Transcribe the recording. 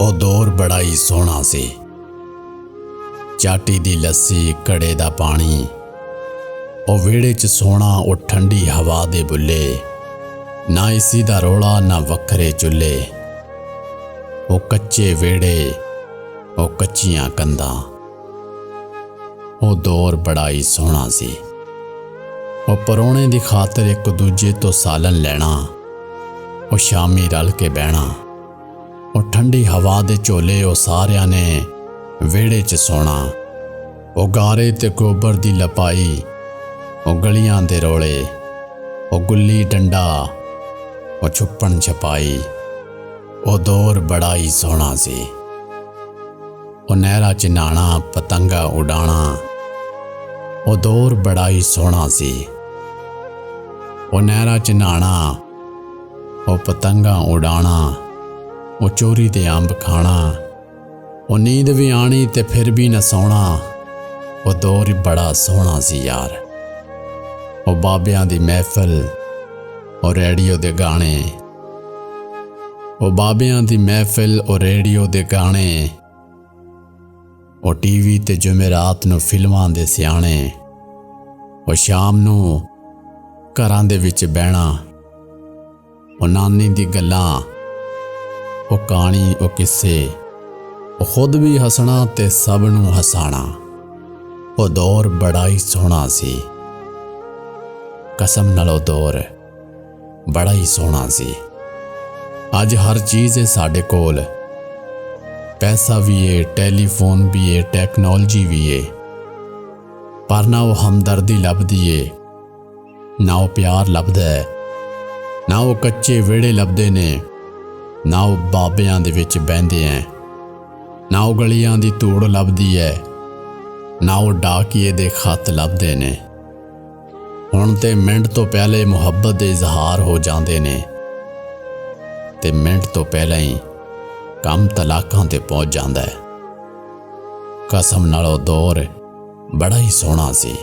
ਉਹ ਦੌਰ ਬੜਾ ਹੀ ਸੋਹਣਾ ਸੀ। ਚਾਟੀ ਦੀ ਲੱਸੀ, ਘੜੇ ਦਾ ਪਾਣੀ, ਉਹ ਵਿਹੜੇ 'ਚ ਸੋਣਾ, ਉਹ ਠੰਡੀ ਹਵਾ ਦੇ ਬੁੱਲੇ, ਨਾ ਏਸੀ ਦਾ ਰੌਲਾ, ਨਾ ਵੱਖਰੇ ਚੁੱਲ੍ਹੇ, ਉਹ ਕੱਚੇ ਵਿਹੜੇ, ਉਹ ਕੱਚੀਆਂ ਕੰਧਾਂ। ਉਹ ਦੌਰ ਬੜਾ ਹੀ ਸੋਹਣਾ ਸੀ। ਉਹ ਪਰੌਣੇ ਦੀ ਖਾਤਰ ਇੱਕ ਦੂਜੇ ਤੋਂ ਸਾਲਨ ਲੈਣਾ, ਉਹ ਸ਼ਾਮੀ ਰਲ ਕੇ ਬਹਿਣਾ, ਉਹ ਠੰਡੀ ਹਵਾ ਦੇ ਝੋਲੇ, ਉਹ ਸਾਰਿਆਂ ਨੇ ਵਿਹੜੇ 'ਚ ਸੋਣਾ, ਉਹ ਗਾਰੇ ਤੇ ਗੋਬਰ ਦੀ ਲਪਾਈ, ਉਹ ਗਲੀਆਂ ਦੇ ਰੌਲੇ, ਉਹ ਗੁੱਲੀ ਡੰਡਾ, ਉਹ ਛੁਪਣ ਛਪਾਈ। ਉਹ ਦੌਰ ਬੜਾ ਹੀ ਸੋਹਣਾ ਸੀ। ਉਹ ਨਹਿਰਾਂ 'ਚ ਨਹਾਣਾ, ਪਤੰਗਾ ਉਡਾਣਾ, ਉਹ ਦੌਰ ਬੜਾ ਹੀ ਸੋਹਣਾ ਸੀ। ਉਹ ਨਹਿਰਾਂ 'ਚ ਨਹਾਣਾ, ਉਹ ਪਤੰਗਾ ਉਡਾਣਾ, ਉਹ ਚੋਰੀ ਦੇ ਅੰਬ ਖਾਣਾ, ਉਹ ਨੀਂਦ ਵੀ ਆਣੀ ਤੇ ਫਿਰ ਵੀ ਨਾ ਸੌਣਾ। ਉਹ ਦੌਰ ਹੀ ਬੜਾ ਸੋਹਣਾ ਸੀ ਯਾਰ। ਉਹ ਬਾਬਿਆਂ ਦੀ ਮਹਿਫਲ, ਉਹ ਰੇਡੀਓ ਦੇ ਗਾਣੇ, ਉਹ ਬਾਬਿਆਂ ਦੀ ਮਹਿਫਲ, ਉਹ ਰੇਡੀਓ ਦੇ ਗਾਣੇ, ਉਹ ਟੀਵੀ ਤੇ ਜੁਮੇਰਾਤ ਨੂੰ ਫਿਲਮਾਂ ਦੇ ਸਿਆਣੇ, ਉਹ ਸ਼ਾਮ ਨੂੰ ਘਰਾਂ ਦੇ ਵਿੱਚ ਬਹਿਣਾ, ਉਹ ਨਾਨੀ ਦੀ ਗੱਲਾਂ, ਉਹ ਕਹਾਣੀ, ਉਹ ਕਿੱਸੇ, ਉਹ ਖੁਦ ਵੀ ਹੱਸਣਾ ਤੇ ਸਭ ਨੂੰ ਹਸਾਣਾ। ਉਹ ਦੌਰ ਬੜਾ ਹੀ ਸੋਹਣਾ ਸੀ। ਕਸਮ ਨਾਲ ਉਹ ਦੌਰ ਬੜਾ ਹੀ ਸੋਹਣਾ ਸੀ। ਅੱਜ ਹਰ ਚੀਜ਼ ਹੈ ਸਾਡੇ ਕੋਲ, ਪੈਸਾ ਵੀ ਹੈ, ਟੈਲੀਫੋਨ ਵੀ ਹੈ, ਟੈਕਨੋਲੋਜੀ ਵੀ ਹੈ, ਪਰ ਨਾ ਉਹ ਹਮਦਰਦੀ ਲੱਭਦੀ ਏ, ਨਾ ਉਹ ਪਿਆਰ ਲੱਭਦਾ ਹੈ, ਨਾ ਉਹ ਕੱਚੇ ਵਿਹੜੇ ਲੱਭਦੇ ਨੇ, ਨਾ ਉਹ ਬਾਬਿਆਂ ਦੇ ਵਿੱਚ ਬਹਿੰਦੇ ਐ, ਨਾ ਉਹ ਗਲੀਆਂ ਦੀ ਧੂੜ ਲੱਭਦੀ ਹੈ, ਨਾ ਉਹ ਡਾਕੀਏ ਦੇ ਖੱਤ ਲੱਭਦੇ ਨੇ। ਹੁਣ ਤੇ ਮਿੰਟ ਤੋਂ ਪਹਿਲੇ ਮੁਹੱਬਤ ਦੇ ਇਜ਼ਹਾਰ ਹੋ ਜਾਂਦੇ ਨੇ ਤੇ ਮਿੰਟ ਤੋਂ ਪਹਿਲਾਂ ਹੀ ਕੰਮ ਤਲਾਕਾਂ ਤੇ ਪਹੁੰਚ ਜਾਂਦਾ ਹੈ। ਕਸਮ ਨਾਲ ਉਹ ਦੌਰ ਬੜਾ ਹੀ ਸੋਹਣਾ ਸੀ।